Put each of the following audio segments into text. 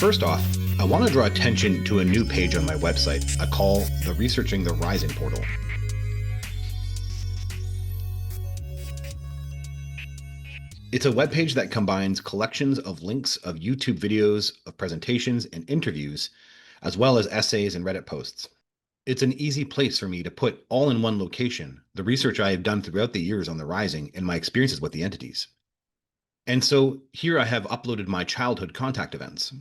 First off, I want to draw attention to a new page on my website I call the Researching the Rising portal. It's a webpage that combines collections of links of YouTube videos, of presentations and interviews, as well as essays and Reddit posts. It's an easy place for me to put all in one location the research I have done throughout the years on the Rising and my experiences with the entities. And so here I have uploaded my childhood contact events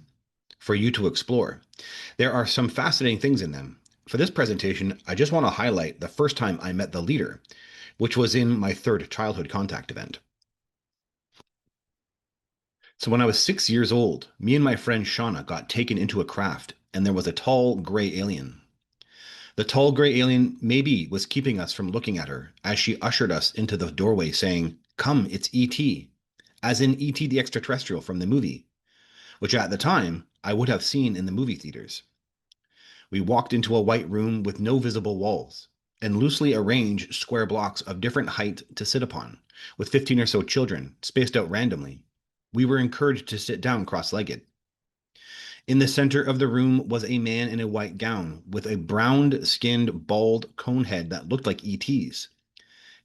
for you to explore. There are some fascinating things in them. For this presentation, I just want to highlight the first time I met the leader, which was in my third childhood contact event. So when I was 6 years old, me and my friend Shauna got taken into a craft, and there was a tall gray alien. The tall gray alien maybe was keeping us from looking at her as she ushered us into the doorway saying, "Come, it's E.T." As in E.T. the extraterrestrial from the movie, which at the time I would have seen in the movie theaters. We walked into a white room with no visible walls and loosely arranged square blocks of different height to sit upon, with 15 or so children spaced out randomly. We were encouraged to sit down cross-legged. In the center of the room was a man in a white gown with a brown-skinned, bald cone head that looked like E.T.'s.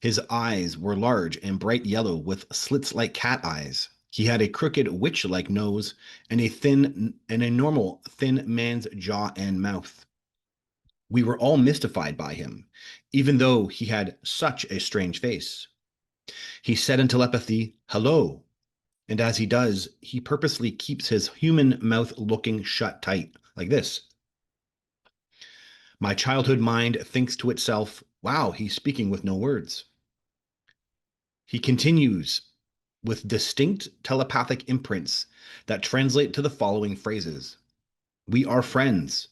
His eyes were large and bright yellow with slits like cat eyes. He had a crooked witch-like nose and a normal thin man's jaw and mouth. We were all mystified by him, even though he had such a strange face. He said in telepathy, "Hello," and as he does, he purposely keeps his human mouth looking shut tight, like this. My childhood mind thinks to itself, wow, he's speaking with no words. He continues with distinct telepathic imprints that translate to the following phrases. We are friends.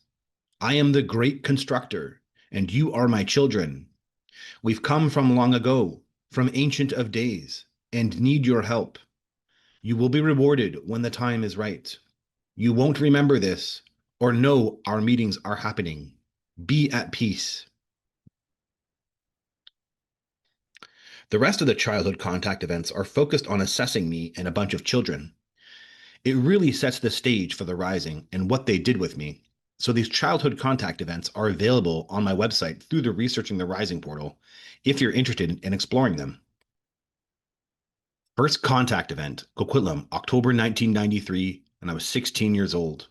I am the great constructor, and you are my children. We've come from long ago, from ancient of days, and need your help. You will be rewarded when the time is right. You won't remember this or know our meetings are happening. Be at peace. The rest of the childhood contact events are focused on assessing me and a bunch of children. It really sets the stage for the Rising and what they did with me. So these childhood contact events are available on my website through the Researching the Rising portal if you're interested in exploring them. First contact event, Coquitlam, October 1993, and I was 16 years old.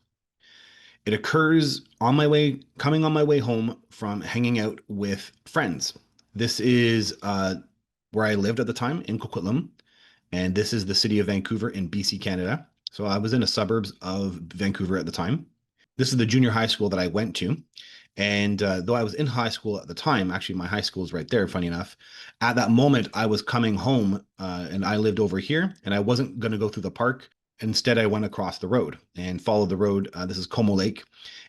It occurs coming on my way home from hanging out with friends. This is where I lived at the time in Coquitlam, and this is the city of Vancouver in BC, Canada. So I was in the suburbs of Vancouver at the time. This is the junior high school that I went to. And though I was in high school at the time, actually my high school is right there, funny enough, at that moment I was coming home and I lived over here and I wasn't going to go through the park. Instead, I went across the road and followed the road. This is Como Lake.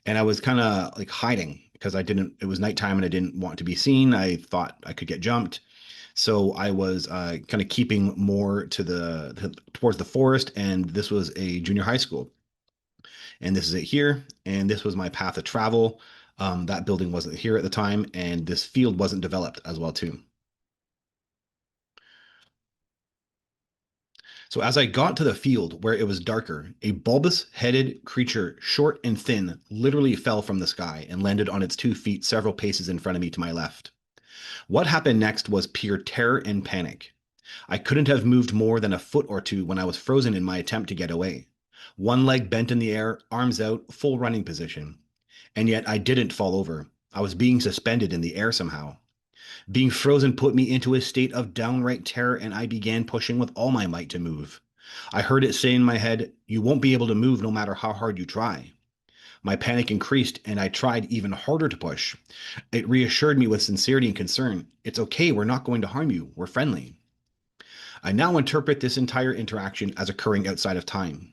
And I was kind of like hiding because it was nighttime and I didn't want to be seen. I thought I could get jumped. So I was kind of keeping more towards the forest. And this was a junior high school. And this is it here. And this was my path of travel. That building wasn't here at the time, and this field wasn't developed as well too. So as I got to the field where it was darker, a bulbous-headed creature, short and thin, literally fell from the sky and landed on its 2 feet several paces in front of me to my left. What happened next was pure terror and panic. I couldn't have moved more than a foot or two when I was frozen in my attempt to get away. One leg bent in the air, arms out, full running position. And yet I didn't fall over. I was being suspended in the air somehow. Being frozen put me into a state of downright terror, and I began pushing with all my might to move. I heard it say in my head, "You won't be able to move no matter how hard you try." My panic increased, and I tried even harder to push. It reassured me with sincerity and concern. "It's okay, we're not going to harm you. We're friendly." I now interpret this entire interaction as occurring outside of time.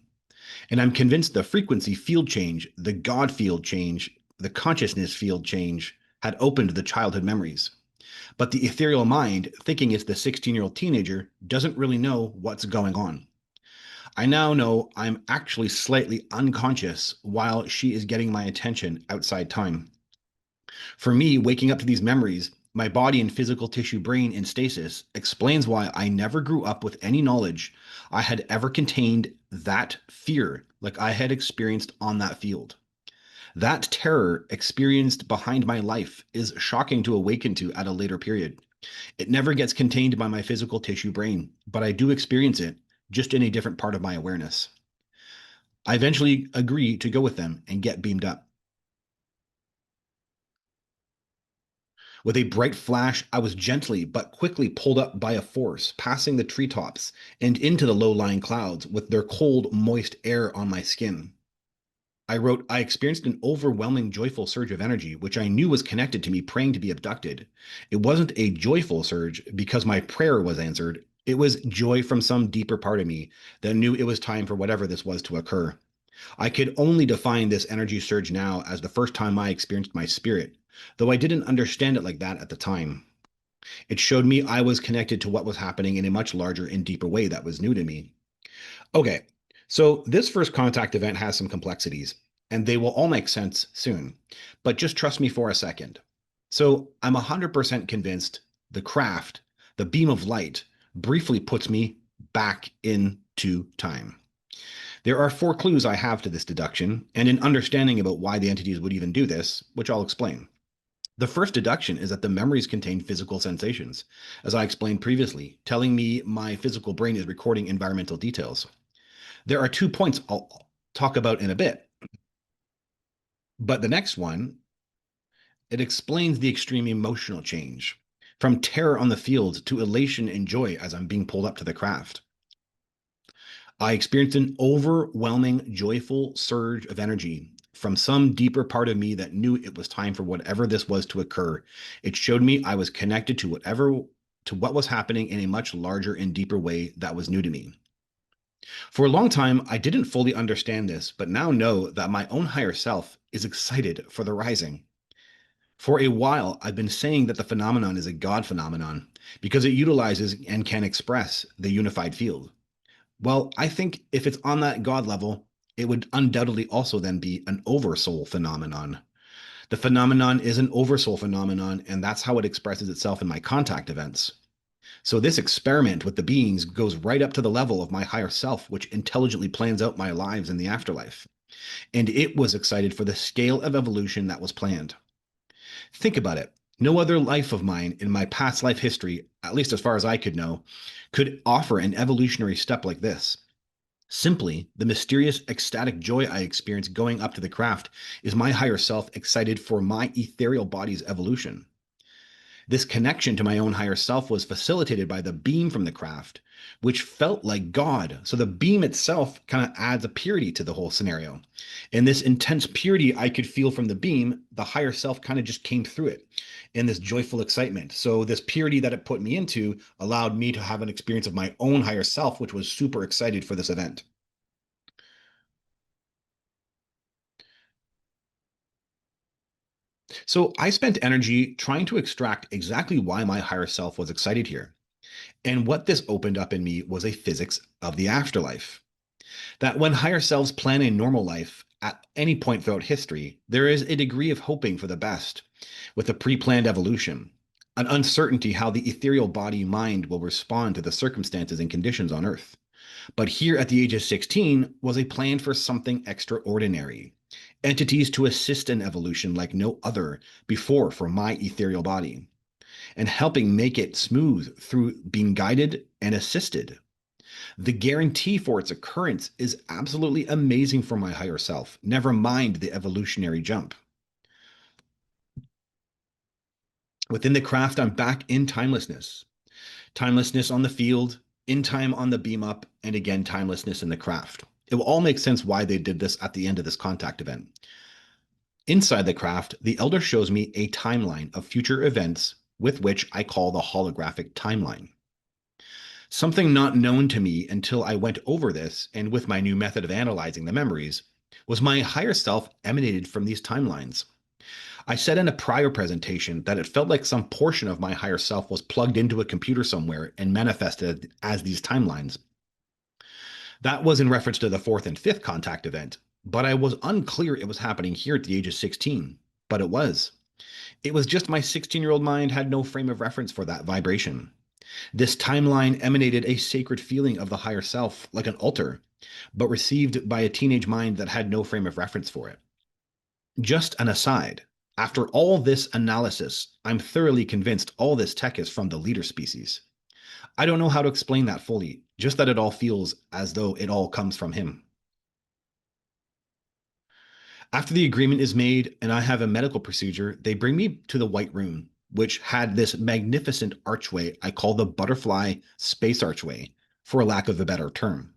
And I'm convinced the frequency field change, the God field change, the consciousness field change had opened the childhood memories. But the ethereal mind, thinking it's the 16-year-old teenager, doesn't really know what's going on. I now know I'm actually slightly unconscious while she is getting my attention outside time. For me, waking up to these memories, my body and physical tissue brain in stasis explains why I never grew up with any knowledge I had ever contained that fear like I had experienced on that field. That terror experienced behind my life is shocking to awaken to at a later period. It never gets contained by my physical tissue brain, but I do experience it just in a different part of my awareness. I eventually agree to go with them and get beamed up. With a bright flash, I was gently but quickly pulled up by a force, passing the treetops and into the low lying clouds with their cold, moist air on my skin. I wrote, I experienced an overwhelming, joyful surge of energy, which I knew was connected to me praying to be abducted. It wasn't a joyful surge because my prayer was answered. It was joy from some deeper part of me that knew it was time for whatever this was to occur. I could only define this energy surge now as the first time I experienced my spirit, though I didn't understand it like that at the time. It showed me I was connected to what was happening in a much larger and deeper way that was new to me. Okay, so this first contact event has some complexities, and they will all make sense soon. But just trust me for a second. So I'm 100% convinced the craft, the beam of light, briefly puts me back into time. There are four clues I have to this deduction, and an understanding about why the entities would even do this, which I'll explain. The first deduction is that the memories contain physical sensations, as I explained previously, telling me my physical brain is recording environmental details. There are 2 points I'll talk about in a bit, but the next one, it explains the extreme emotional change from terror on the field to elation and joy as I'm being pulled up to the craft. I experienced an overwhelming, joyful surge of energy from some deeper part of me that knew it was time for whatever this was to occur. It showed me I was connected to what was happening in a much larger and deeper way that was new to me. For a long time, I didn't fully understand this, but now know that my own higher self is excited for the rising. For a while, I've been saying that the phenomenon is a God phenomenon because it utilizes and can express the unified field. Well, I think if it's on that God level, it would undoubtedly also then be an oversoul phenomenon. The phenomenon is an oversoul phenomenon, and that's how it expresses itself in my contact events. So this experiment with the beings goes right up to the level of my higher self, which intelligently plans out my lives in the afterlife. And it was excited for the scale of evolution that was planned. Think about it. No other life of mine in my past life history, at least as far as I could know, could offer an evolutionary step like this. Simply, the mysterious, ecstatic joy I experience going up to the craft is my higher self excited for my ethereal body's evolution. This connection to my own higher self was facilitated by the beam from the craft, which felt like God. So the beam itself kind of adds a purity to the whole scenario. And this intense purity I could feel from the beam, the higher self kind of just came through it in this joyful excitement. So this purity that it put me into allowed me to have an experience of my own higher self, which was super excited for this event. So I spent energy trying to extract exactly why my higher self was excited here. And what this opened up in me was a physics of the afterlife. That when higher selves plan a normal life at any point throughout history, there is a degree of hoping for the best with a pre planned evolution, an uncertainty how the ethereal body mind will respond to the circumstances and conditions on Earth. But here at the age of 16 was a plan for something extraordinary. Entities to assist in evolution like no other before for my ethereal body, and helping make it smooth through being guided and assisted. The guarantee for its occurrence is absolutely amazing for my higher self, never mind the evolutionary jump. Within the craft, I'm back in timelessness. Timelessness on the field, in time on the beam up, and again, timelessness in the craft. It will all make sense why they did this at the end of this contact event. Inside the craft, the Elder shows me a timeline of future events with which I call the holographic timeline. Something not known to me until I went over this and with my new method of analyzing the memories was my higher self emanated from these timelines. I said in a prior presentation that it felt like some portion of my higher self was plugged into a computer somewhere and manifested as these timelines. That was in reference to the fourth and fifth contact event, but I was unclear it was happening here at the age of 16. But it was. It was just my 16-year-old mind had no frame of reference for that vibration. This timeline emanated a sacred feeling of the higher self, like an altar. but received by a teenage mind that had no frame of reference for it. Just an aside. After all this analysis, I'm thoroughly convinced all this tech is from the leader species. I don't know how to explain that fully, just that it all feels as though it all comes from him. After the agreement is made and I have a medical procedure, they bring me to the White Room, which had this magnificent archway I call the butterfly space archway, for lack of a better term.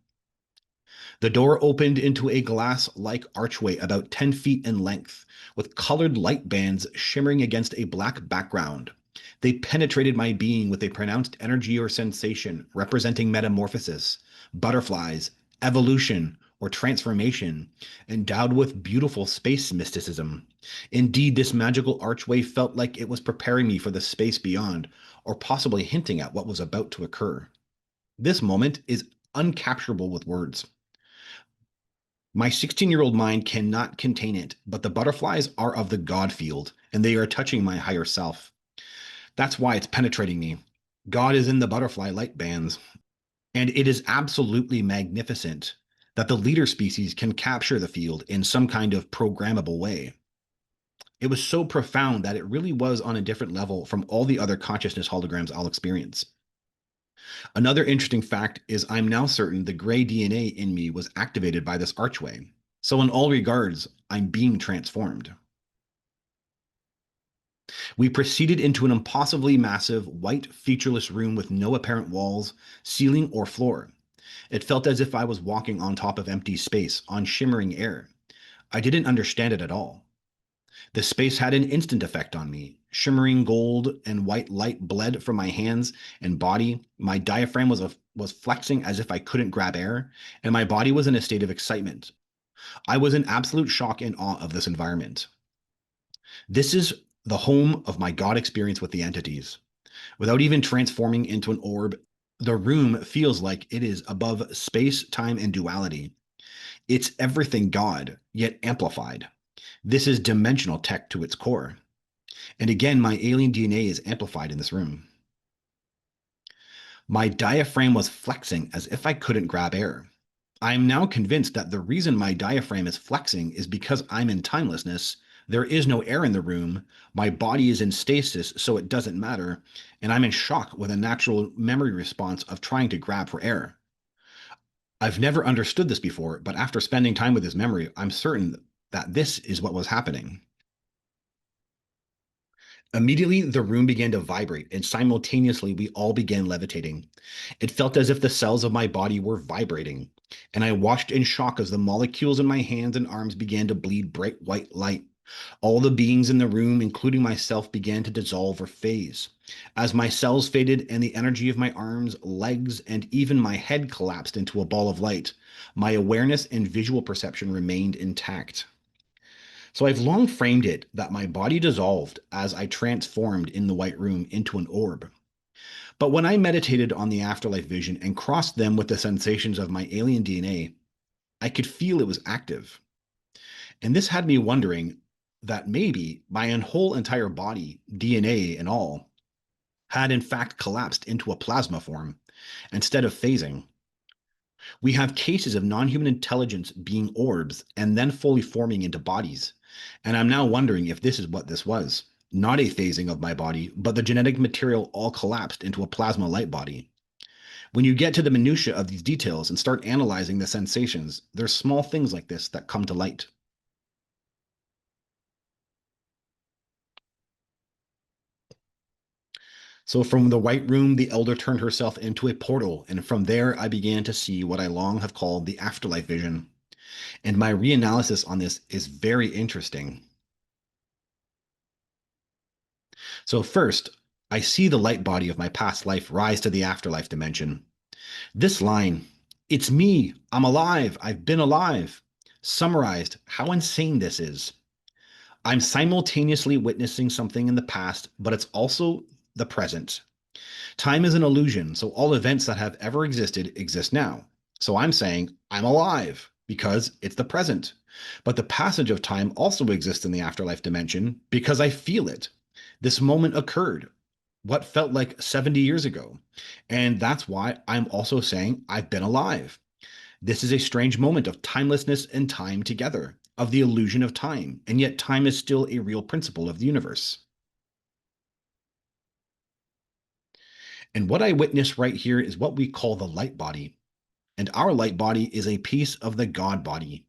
The door opened into a glass like archway about 10 feet in length, with colored light bands shimmering against a black background. They penetrated my being with a pronounced energy or sensation representing metamorphosis, butterflies, evolution, or transformation, endowed with beautiful space mysticism. Indeed, this magical archway felt like it was preparing me for the space beyond, or possibly hinting at what was about to occur. This moment is uncapturable with words. My 16-year-old mind cannot contain it, but the butterflies are of the God field, and they are touching my higher self. That's why it's penetrating me. God is in the butterfly light bands, and it is absolutely magnificent that the leader species can capture the field in some kind of programmable way. It was so profound that it really was on a different level from all the other consciousness holograms I'll experience. Another interesting fact is I'm now certain the gray DNA in me was activated by this archway. So, in all regards, I'm being transformed. We proceeded into an impossibly massive, white, featureless room with no apparent walls, ceiling, or floor. It felt as if I was walking on top of empty space, on shimmering air. I didn't understand it at all. The space had an instant effect on me. Shimmering gold and white light bled from my hands and body. My diaphragm was flexing as if I couldn't grab air, and my body was in a state of excitement. I was in absolute shock and awe of this environment. This is the home of my God experience with the entities. Without even transforming into an orb, the room feels like it is above space, time, and duality. It's everything God, yet amplified. This is dimensional tech to its core. And again, my alien DNA is amplified in this room. My diaphragm was flexing as if I couldn't grab air. I am now convinced that the reason my diaphragm is flexing is because I'm in timelessness. There is no air in the room. My body is in stasis, so it doesn't matter. And I'm in shock with a natural memory response of trying to grab for air. I've never understood this before, but after spending time with this memory, I'm certain that this is what was happening. Immediately, the room began to vibrate, and simultaneously, we all began levitating. It felt as if the cells of my body were vibrating, and I watched in shock as the molecules in my hands and arms began to bleed bright white light. All the beings in the room, including myself, began to dissolve or phase. As my cells faded and the energy of my arms, legs, and even my head collapsed into a ball of light, my awareness and visual perception remained intact. So I've long framed it that my body dissolved as I transformed in the White Room into an orb. But when I meditated on the afterlife vision and crossed them with the sensations of my alien DNA, I could feel it was active. And this had me wondering that maybe my whole entire body, DNA and all, had in fact collapsed into a plasma form instead of phasing. We have cases of non human intelligence being orbs and then fully forming into bodies. And I'm now wondering if this is what this was. Not a phasing of my body, but the genetic material all collapsed into a plasma light body. When you get to the minutiae of these details and start analyzing the sensations, there's small things like this that come to light. So from the White Room, the elder turned herself into a portal, and from there I began to see what I long have called the afterlife vision. And my reanalysis on this is very interesting. So first, I see the light body of my past life rise to the afterlife dimension. This line, it's me, I'm alive, I've been alive, summarized how insane this is. I'm simultaneously witnessing something in the past, but it's also the present. Time is an illusion, so all events that have ever existed exist now. So I'm saying I'm alive because it's the present. But the passage of time also exists in the afterlife dimension because I feel it. This moment occurred, what felt like 70 years ago. And that's why I'm also saying I've been alive. This is a strange moment of timelessness and time together, of the illusion of time, and yet time is still a real principle of the universe. And what I witness right here is what we call the light body. And our light body is a piece of the God body.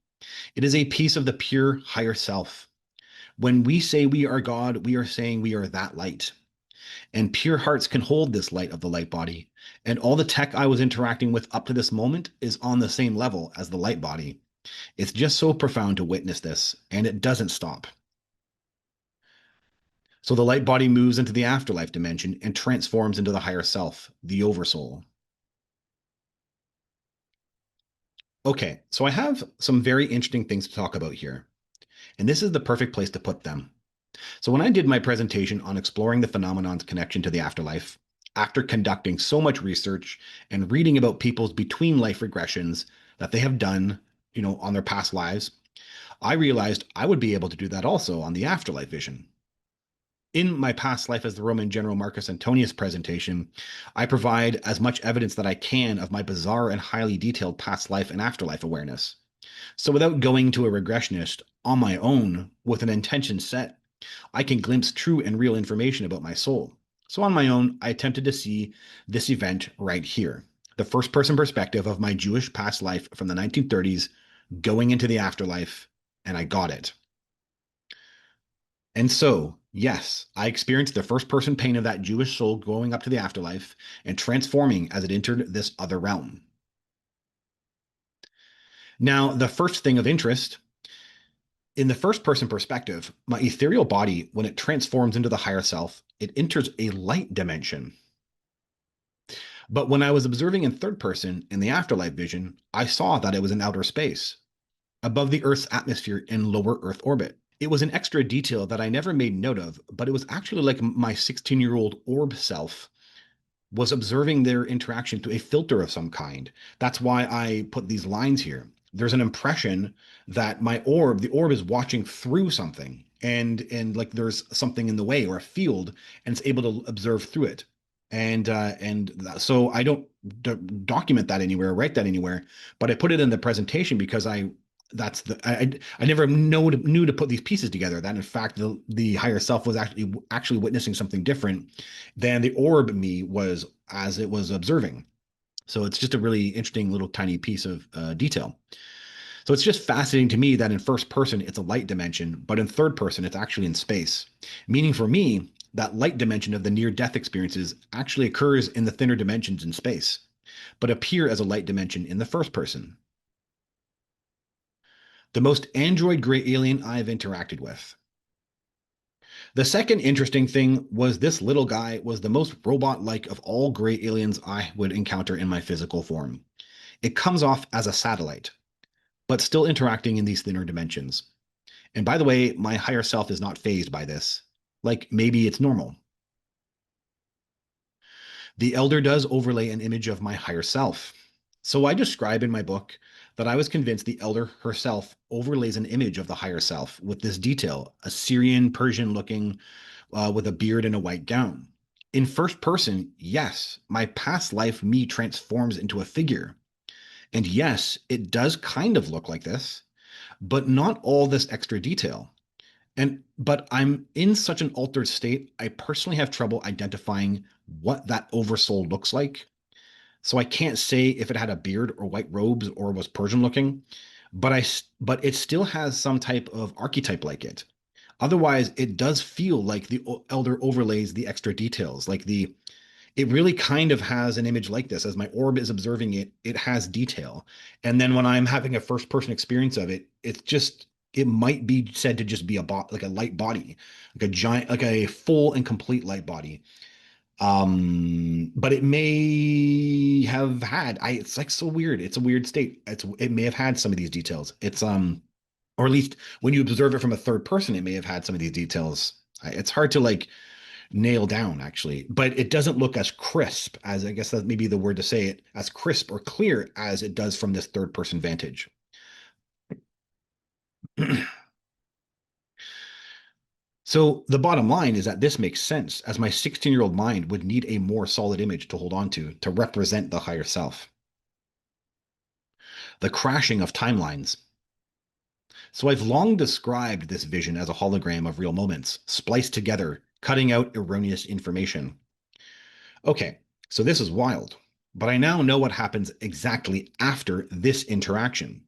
It is a piece of the pure higher self. When we say we are God, we are saying we are that light. And pure hearts can hold this light of the light body. And all the tech I was interacting with up to this moment is on the same level as the light body. It's just so profound to witness this, and it doesn't stop. So the light body moves into the afterlife dimension and transforms into the higher self, the oversoul. Okay, so I have some very interesting things to talk about here, and this is the perfect place to put them. So when I did my presentation on exploring the phenomenon's connection to the afterlife, after conducting so much research and reading about people's between life regressions that they have done, on their past lives, I realized I would be able to do that also on the afterlife vision. In my past life as the Roman general Marcus Antonius presentation, I provide as much evidence that I can of my bizarre and highly detailed past life and afterlife awareness. So without going to a regressionist on my own with an intention set, I can glimpse true and real information about my soul. So on my own, I attempted to see this event right here, the first person perspective of my Jewish past life from the 1930s going into the afterlife, and I got it. And so, yes, I experienced the first person pain of that Jewish soul going up to the afterlife and transforming as it entered this other realm. Now, the first thing of interest in the first person perspective, my ethereal body, when it transforms into the higher self, it enters a light dimension. But when I was observing in third person in the afterlife vision, I saw that it was in outer space, above the Earth's atmosphere in lower Earth orbit. It was an extra detail that I never made note of, but it was actually like my 16-year-old orb self was observing their interaction through a filter of some kind. That's why I put these lines here. There's an impression that the orb is watching through something, and like there's something in the way or a field, and it's able to observe through it. So I don't document that anywhere, write that anywhere, but I put it in the presentation because I never knew to put these pieces together. That in fact the higher self was actually witnessing something different than the orb me was as it was observing. So it's just a really interesting little tiny piece of detail. So it's just fascinating to me that in first person it's a light dimension, but in third person it's actually in space. Meaning for me, that light dimension of the near death experiences actually occurs in the thinner dimensions in space, but appear as a light dimension in the first person. The most android gray alien I've interacted with. The second interesting thing was this little guy was the most robot-like of all gray aliens I would encounter in my physical form. It comes off as a satellite, but still interacting in these thinner dimensions. And by the way, my higher self is not fazed by this. Like maybe it's normal. The elder does overlay an image of my higher self. So I describe in my book that I was convinced the elder herself overlays an image of the higher self with this detail, a Syrian Persian looking with a beard and a white gown. In first person, yes, my past life me transforms into a figure. And yes, it does kind of look like this, but not all this extra detail. But I'm in such an altered state, I personally have trouble identifying what that oversoul looks like. So I can't say if it had a beard or white robes or was Persian looking, but it still has some type of archetype like it. Otherwise, it does feel like the elder overlays the extra details, like it really kind of has an image like this. As my orb is observing it, it has detail. And then when I'm having a first person experience of it, it might be said to just be like a light body, like a giant, like a full and complete light body. But it may have had, it's like so weird. It's a weird state. It may have had some of these details. Or at least when you observe it from a third person, it may have had some of these details. It's hard to like nail down actually, but it doesn't look as crisp as I guess that may be the word to say it, as crisp or clear as it does from this third person vantage. So the bottom line is that this makes sense as my 16-year-old mind would need a more solid image to hold on to represent the higher self. The crashing of timelines. So I've long described this vision as a hologram of real moments, spliced together, cutting out erroneous information. Okay, so this is wild, but I now know what happens exactly after this interaction.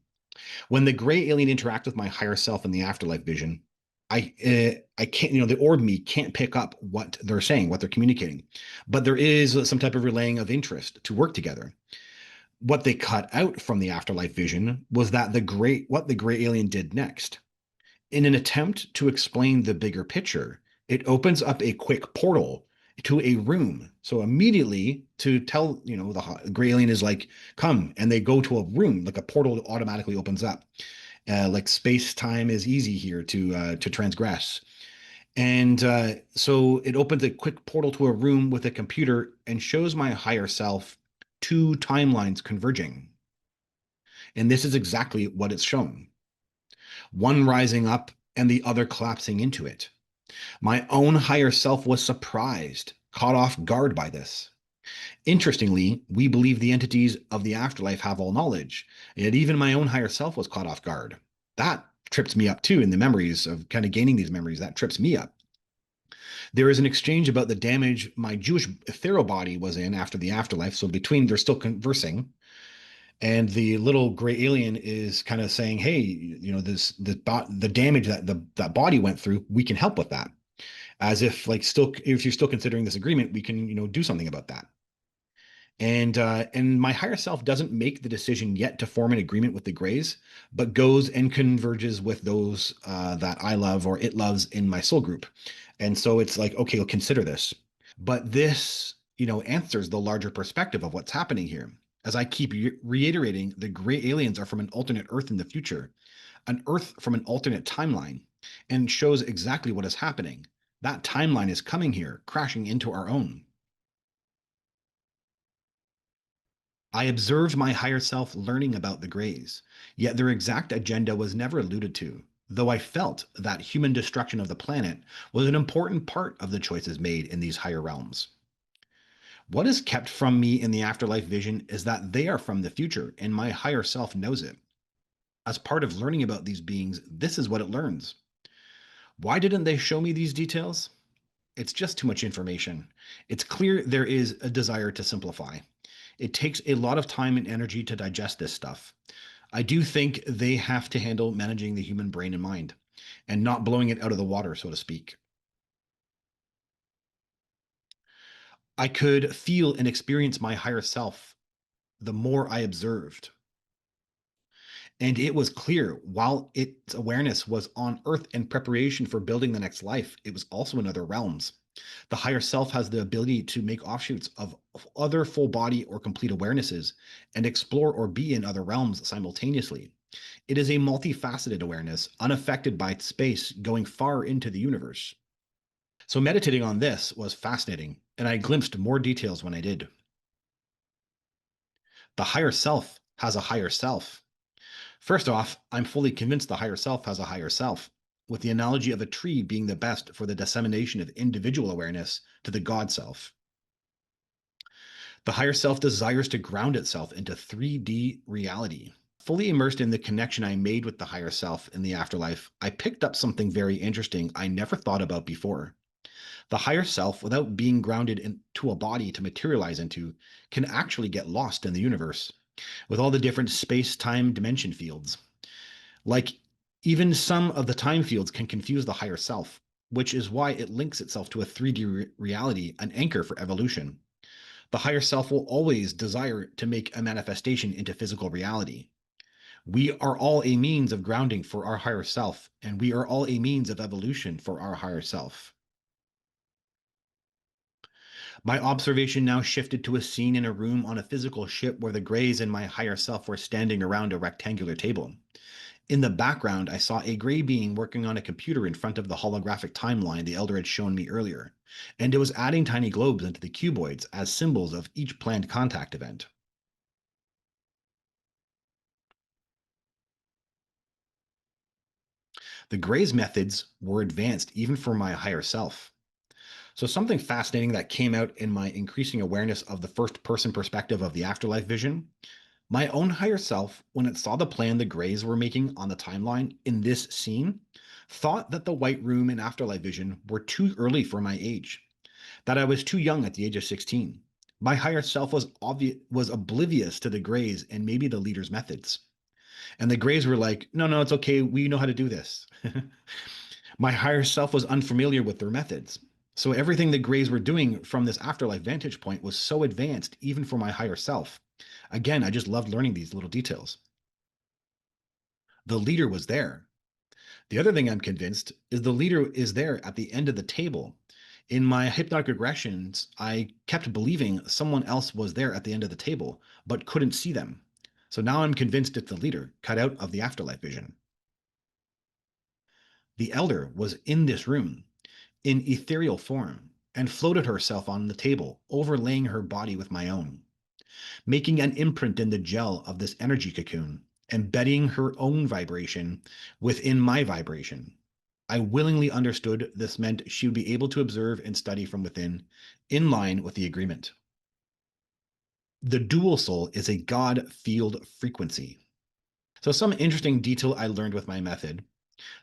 When the gray alien interacts with my higher self in the afterlife vision, I can't, the orb me can't pick up what they're saying, what they're communicating, but there is some type of relaying of interest to work together. What they cut out from the afterlife vision was that what the gray alien did next. In an attempt to explain the bigger picture, it opens up a quick portal to a room. So immediately to tell, the gray alien is like, come, and they go to a room, like a portal automatically opens up. Like space time is easy here to transgress. And so it opens a quick portal to a room with a computer and shows my higher self two timelines converging. And this is exactly what it's shown, one rising up and the other collapsing into it. My own higher self was surprised, caught off guard by this. Interestingly, we believe the entities of the afterlife have all knowledge, yet even my own higher self was caught off guard. That trips me up too in the memories of kind of gaining these memories. That trips me up. There is an exchange about the damage my Jewish ethereal body was in after the afterlife. So between they're still conversing, and the little gray alien is kind of saying, "Hey, the damage that body went through, we can help with that." As if you're still considering this agreement, we can do something about that. And my higher self doesn't make the decision yet to form an agreement with the Greys, but goes and converges with those that I love or it loves in my soul group. And so it's like, okay, we'll consider this. But this, answers the larger perspective of what's happening here. As I keep reiterating, the gray aliens are from an alternate Earth in the future, an Earth from an alternate timeline, and shows exactly what is happening. That timeline is coming here, crashing into our own. I observed my higher self learning about the Greys, yet their exact agenda was never alluded to, though I felt that human destruction of the planet was an important part of the choices made in these higher realms. What is kept from me in the afterlife vision is that they are from the future, and my higher self knows it. As part of learning about these beings, this is what it learns. Why didn't they show me these details? It's just too much information. It's clear there is a desire to simplify. It takes a lot of time and energy to digest this stuff. I do think they have to handle managing the human brain and mind and not blowing it out of the water, so to speak. I could feel and experience my higher self the more I observed. And it was clear while its awareness was on Earth in preparation for building the next life, it was also in other realms. The higher self has the ability to make offshoots of other full body or complete awarenesses and explore or be in other realms simultaneously. It is a multifaceted awareness, unaffected by space, going far into the universe. So, meditating on this was fascinating, and I glimpsed more details when I did. The higher self has a higher self. First off, I'm fully convinced the higher self has a higher self, with the analogy of a tree being the best for the dissemination of individual awareness to the God self. The higher self desires to ground itself into 3D reality. Fully immersed in the connection I made with the higher self in the afterlife, I picked up something very interesting I never thought about before. The higher self, without being grounded into a body to materialize into, can actually get lost in the universe with all the different space time dimension fields. Like, even some of the time fields can confuse the higher self, which is why it links itself to a 3D reality, an anchor for evolution. The higher self will always desire to make a manifestation into physical reality. We are all a means of grounding for our higher self, and we are all a means of evolution for our higher self. My observation now shifted to a scene in a room on a physical ship where the Greys and my higher self were standing around a rectangular table. In the background, I saw a gray being working on a computer in front of the holographic timeline the Elder had shown me earlier, and it was adding tiny globes into the cuboids as symbols of each planned contact event. The Gray's methods were advanced even for my higher self. So, something fascinating that came out in my increasing awareness of the first person perspective of the afterlife vision My own higher self, when it saw the plan the Greys were making on the timeline in this scene, thought that the White Room and Afterlife Vision were too early for my age, that I was too young at the age of 16. My higher self was oblivious to the Greys and maybe the leader's methods. And the Greys were like, no, no, it's okay. We know how to do this. My higher self was unfamiliar with their methods. So everything the Greys were doing from this afterlife vantage point was so advanced, even for my higher self. Again, I just loved learning these little details. The leader was there. The other thing I'm convinced is the leader is there at the end of the table. In my hypnotic regressions, I kept believing someone else was there at the end of the table, but couldn't see them. So now I'm convinced it's the leader, cut out of the afterlife vision. The elder was in this room, in ethereal form, and floated herself on the table, overlaying her body with my own, making an imprint in the gel of this energy cocoon, embedding her own vibration within my vibration. I willingly understood this meant she would be able to observe and study from within, in line with the agreement. The dual soul is a God field frequency. So, some interesting detail I learned with my method.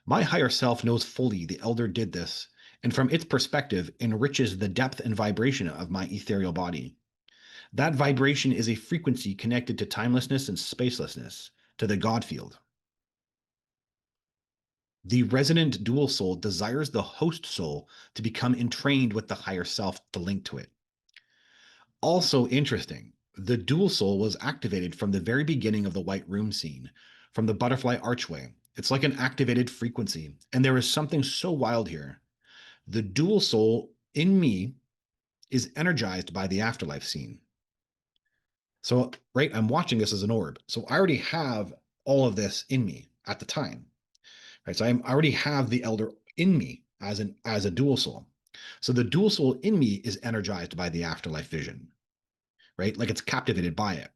My higher self knows fully the elder did this, and from its perspective, enriches the depth and vibration of my ethereal body. That vibration is a frequency connected to timelessness and spacelessness, to the God field. The resident dual soul desires the host soul to become entrained with the higher self to link to it. Also interesting, the dual soul was activated from the very beginning of the White Room scene, from the butterfly archway. It's like an activated frequency, and there is something so wild here. The dual soul in me is energized by the afterlife scene. So, right, I'm watching this as an orb. So I already have all of this in me at the time. Right. So I already have the elder in me as a dual soul. So the dual soul in me is energized by the afterlife vision, right? Like it's captivated by it.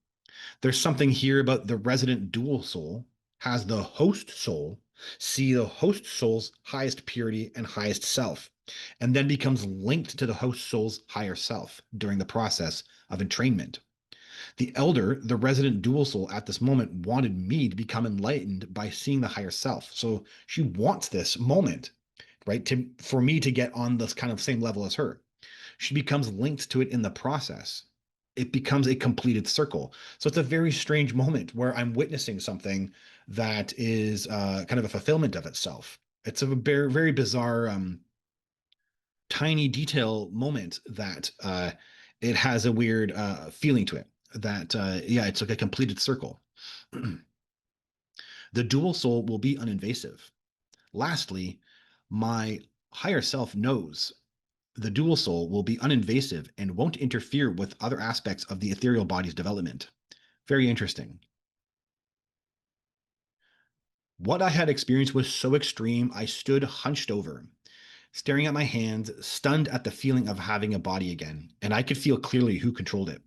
There's something here about the resident dual soul has the host soul see the host soul's highest purity and highest self, and then becomes linked to the host soul's higher self during the process of entrainment. The elder, the resident dual soul at this moment, wanted me to become enlightened by seeing the higher self. So she wants this moment, right, to for me to get on this kind of same level as her. She becomes linked to it in the process. It becomes a completed circle. So it's a very strange moment where I'm witnessing something that is kind of a fulfillment of itself. It's a very, very bizarre, tiny detail moment that it has a weird feeling to it. That yeah, it's like a completed circle. The dual soul will be uninvasive. Lastly, my higher self knows the dual soul will be uninvasive and won't interfere with other aspects of the ethereal body's development. Very interesting. What I had experienced was so extreme, I stood hunched over, staring at my hands, stunned at the feeling of having a body again, and I could feel clearly who controlled it.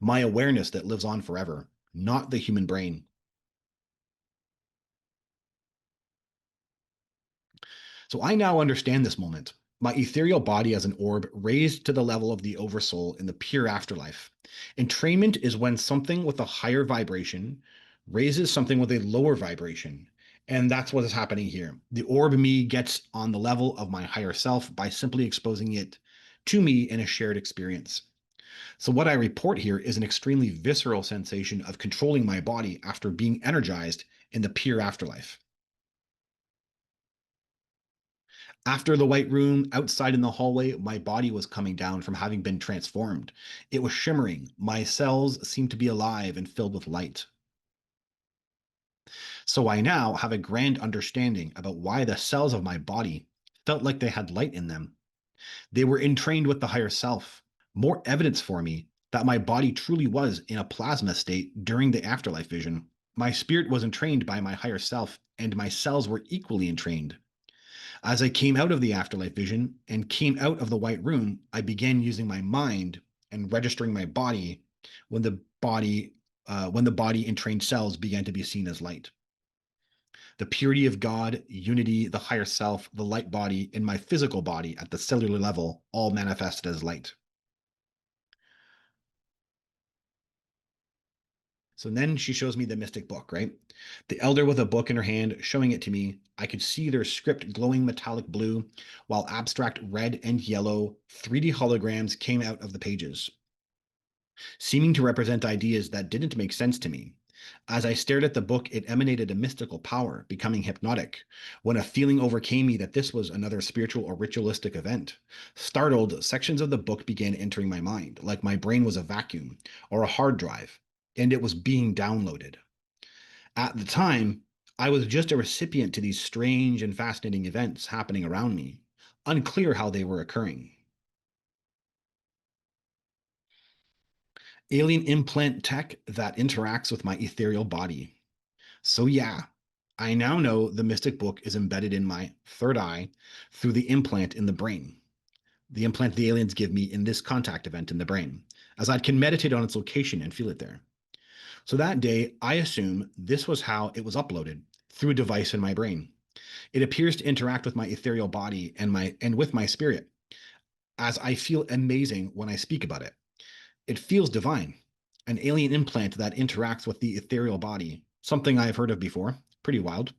My awareness that lives on forever, not the human brain. So I now understand this moment. My ethereal body as an orb raised to the level of the oversoul in the pure afterlife. Entrainment is when something with a higher vibration raises something with a lower vibration. And that's what is happening here. The orb me gets on the level of my higher self by simply exposing it to me in a shared experience. So, what I report here is an extremely visceral sensation of controlling my body after being energized in the pure afterlife. After the white room, outside in the hallway, my body was coming down from having been transformed. It was shimmering. My cells seemed to be alive and filled with light. So I now have a grand understanding about why the cells of my body felt like they had light in them. They were entrained with the higher self. More evidence for me that my body truly was in a plasma state during the afterlife vision. My spirit was entrained by my higher self, and my cells were equally entrained. As I came out of the afterlife vision and came out of the white room, I began using my mind and registering my body when the body entrained cells began to be seen as light. The purity of God, unity, the higher self, the light body, and my physical body at the cellular level all manifested as light. So then she shows me the mystic book, right? The elder with a book in her hand, showing it to me. I could see their script glowing metallic blue, while abstract red and yellow 3D holograms came out of the pages, seeming to represent ideas that didn't make sense to me. As I stared at the book, it emanated a mystical power, becoming hypnotic, when a feeling overcame me that this was another spiritual or ritualistic event. Startled, sections of the book began entering my mind, like my brain was a vacuum or a hard drive, and it was being downloaded. At the time, I was just a recipient to these strange and fascinating events happening around me, unclear how they were occurring. Alien implant tech that interacts with my ethereal body. So, yeah, I now know the Mystic Book is embedded in my third eye through the implant in the brain. The implant the aliens give me in this contact event in the brain, as I can meditate on its location and feel it there. So that day, I assume this was how it was uploaded through a device in my brain. It appears to interact with my ethereal body and with my spirit, as I feel amazing when I speak about it. It feels divine. An alien implant that interacts with the ethereal body, something I've heard of before. Pretty wild.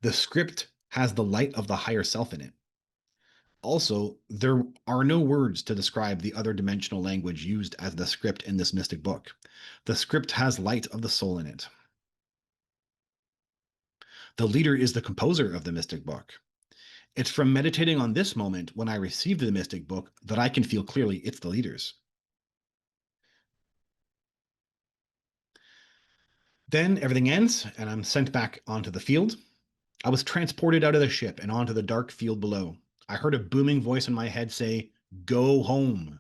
The script has the light of the higher self in it. Also, there are no words to describe the other dimensional language used as the script in this mystic book. The script has light of the soul in it. The leader is the composer of the mystic book. It's from meditating on this moment when I received the mystic book that I can feel clearly it's the leader's. Then everything ends, and I'm sent back onto the field. I was transported out of the ship and onto the dark field below. I heard a booming voice in my head say, "Go home,"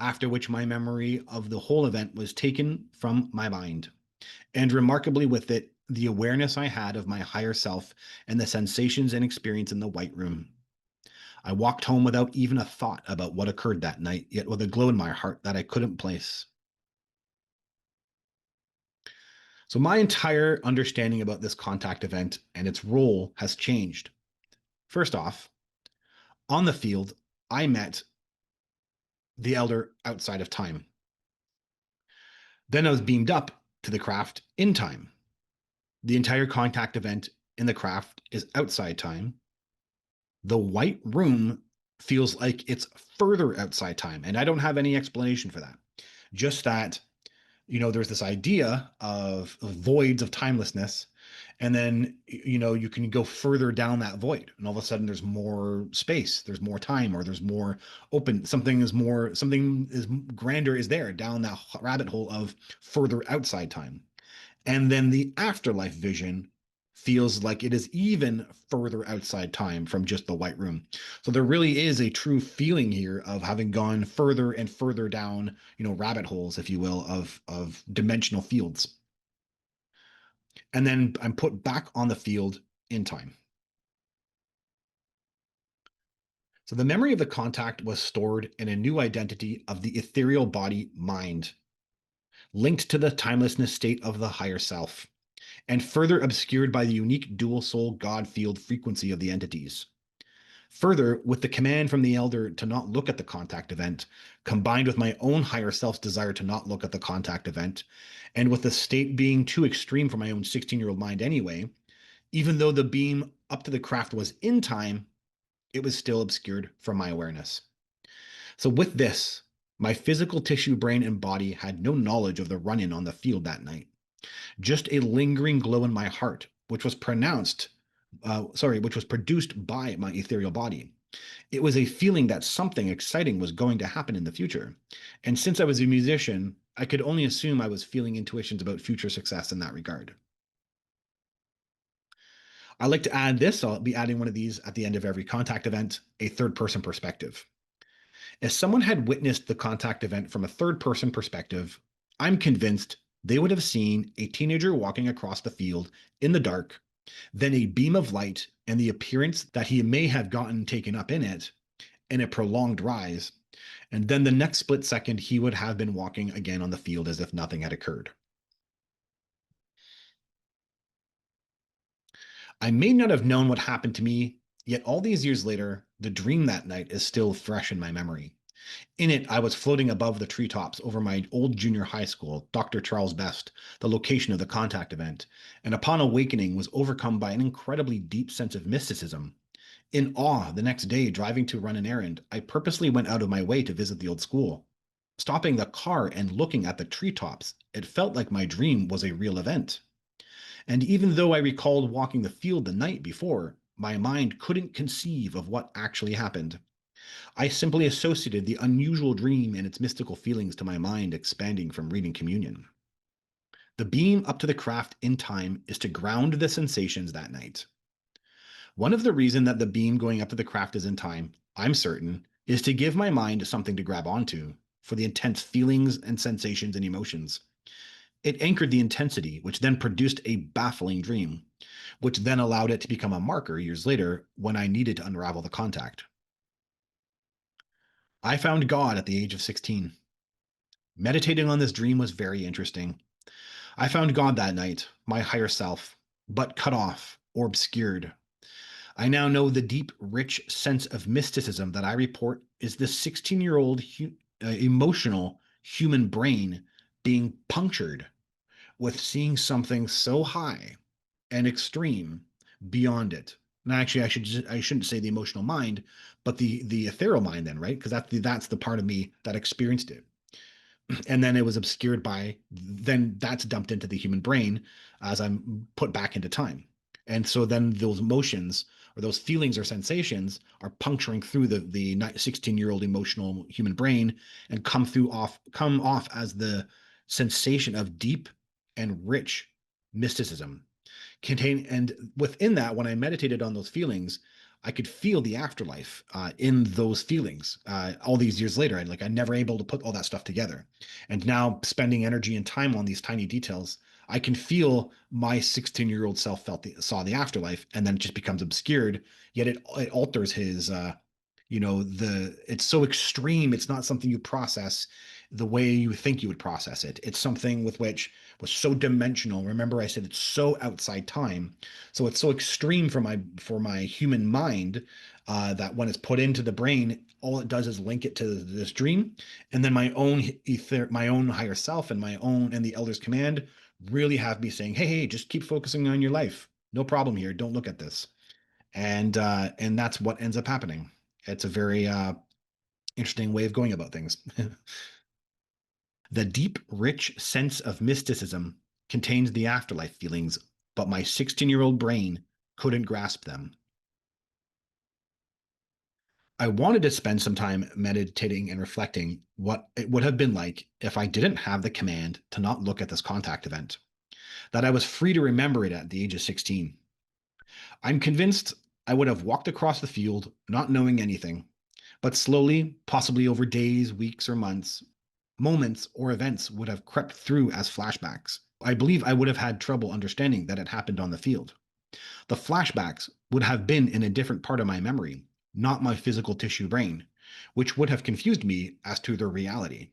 after which my memory of the whole event was taken from my mind, and remarkably with it, the awareness I had of my higher self and the sensations and experience in the White Room. I walked home without even a thought about what occurred that night, yet with a glow in my heart that I couldn't place. So my entire understanding about this contact event and its role has changed. First off, on the field, I met the elder outside of time. Then I was beamed up to the craft in time. The entire contact event in the craft is outside time. The White Room feels like it's further outside time, and I don't have any explanation for that. Just that, there's this idea of voids of timelessness, and then, you can go further down that void, and all of a sudden there's more space, there's more time, or there's more open, something is grander is there down that rabbit hole of further outside time. And then the afterlife vision feels like it is even further outside time from just the White Room. So there really is a true feeling here of having gone further and further down, rabbit holes, if you will, of dimensional fields. And then I'm put back on the field in time. So the memory of the contact was stored in a new identity of the ethereal body mind, linked to the timelessness state of the higher self, and further obscured by the unique dual soul God field frequency of the entities. Further, with the command from the elder to not look at the contact event, combined with my own higher self's desire to not look at the contact event, and with the state being too extreme for my own 16-year-old mind anyway, even though the beam up to the craft was in time, it was still obscured from my awareness. So, with this, my physical tissue, brain, and body had no knowledge of the run in on the field that night. Just a lingering glow in my heart, which was produced by my ethereal body. It was a feeling that something exciting was going to happen in the future. And since I was a musician, I could only assume I was feeling intuitions about future success in that regard. I like to add this. I'll be adding one of these at the end of every contact event, a third person perspective. If someone had witnessed the contact event from a third person perspective, I'm convinced they would have seen a teenager walking across the field in the dark, then a beam of light and the appearance that he may have gotten taken up in it in a prolonged rise, and then the next split second he would have been walking again on the field as if nothing had occurred. I may not have known what happened to me, yet all these years later, the dream that night is still fresh in my memory. In it, I was floating above the treetops over my old junior high school, Dr. Charles Best, the location of the contact event, and upon awakening was overcome by an incredibly deep sense of mysticism. In awe, the next day, driving to run an errand, I purposely went out of my way to visit the old school. Stopping the car and looking at the treetops, it felt like my dream was a real event. And even though I recalled walking the field the night before, my mind couldn't conceive of what actually happened. I simply associated the unusual dream and its mystical feelings to my mind expanding from reading communion. The beam up to the craft in time is to ground the sensations that night. One of the reasons that the beam going up to the craft is in time, I'm certain, is to give my mind something to grab onto for the intense feelings and sensations and emotions. It anchored the intensity, which then produced a baffling dream, which then allowed it to become a marker years later when I needed to unravel the contact. I found God at the age of 16. Meditating on this dream was very interesting. I found God that night, my higher self, but cut off or obscured. I now know the deep, rich sense of mysticism that I report is the 16-year-old emotional human brain being punctured with seeing something so high and extreme beyond it. And actually, I shouldn't say the emotional mind, but the ethereal mind then, right? Because that's the part of me that experienced it. And then it was obscured by then that's dumped into the human brain as I'm put back into time. And so then those emotions or those feelings or sensations are puncturing through the 16-year-old emotional human brain and come off as the sensation of deep and rich mysticism contain. And within that, when I meditated on those feelings, I could feel the afterlife in those feelings all these years later. I never able to put all that stuff together. And now spending energy and time on these tiny details, I can feel my 16-year-old self saw the afterlife, and then it just becomes obscured. Yet it alters his it's so extreme. It's not something you process the way you think you would process it. It's something with which was so dimensional. Remember, I said it's so outside time, so it's so extreme for my human mind that when it's put into the brain, all it does is link it to this dream, and then my own higher self, and my own and the Elder's command really have me saying, hey, just keep focusing on your life. No problem here. Don't look at this, and that's what ends up happening. It's a very interesting way of going about things. The deep, rich sense of mysticism contains the afterlife feelings, but my 16-year-old brain couldn't grasp them. I wanted to spend some time meditating and reflecting what it would have been like if I didn't have the command to not look at this contact event, that I was free to remember it at the age of 16. I'm convinced I would have walked across the field not knowing anything, but slowly, possibly over days, weeks, or months, moments or events would have crept through as flashbacks. I believe I would have had trouble understanding that it happened on the field. The flashbacks would have been in a different part of my memory, not my physical tissue brain, which would have confused me as to their reality.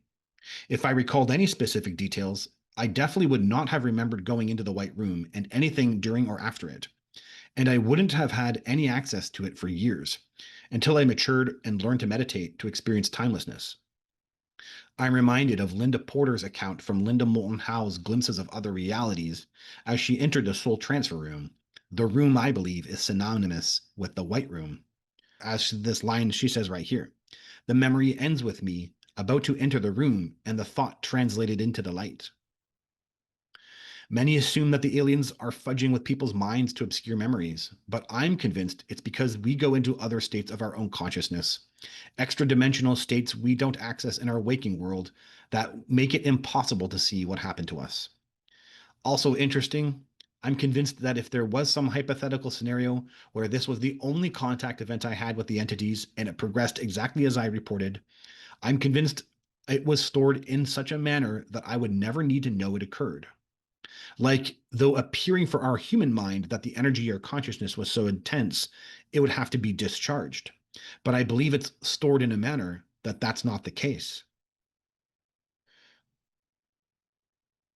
If I recalled any specific details, I definitely would not have remembered going into the White Room and anything during or after it, and I wouldn't have had any access to it for years, until I matured and learned to meditate to experience timelessness. I'm reminded of Linda Porter's account from Linda Moulton Howe's Glimpses of Other Realities as she entered the soul transfer room. The room, I believe, is synonymous with the White Room. As this line she says right here, the memory ends with me about to enter the room and the thought translated into the light. Many assume that the aliens are fudging with people's minds to obscure memories, but I'm convinced it's because we go into other states of our own consciousness, extra dimensional states we don't access in our waking world that make it impossible to see what happened to us. Also interesting, I'm convinced that if there was some hypothetical scenario where this was the only contact event I had with the entities and it progressed exactly as I reported, I'm convinced it was stored in such a manner that I would never need to know it occurred. Like, though appearing for our human mind that the energy or consciousness was so intense, it would have to be discharged. But I believe it's stored in a manner that that's not the case.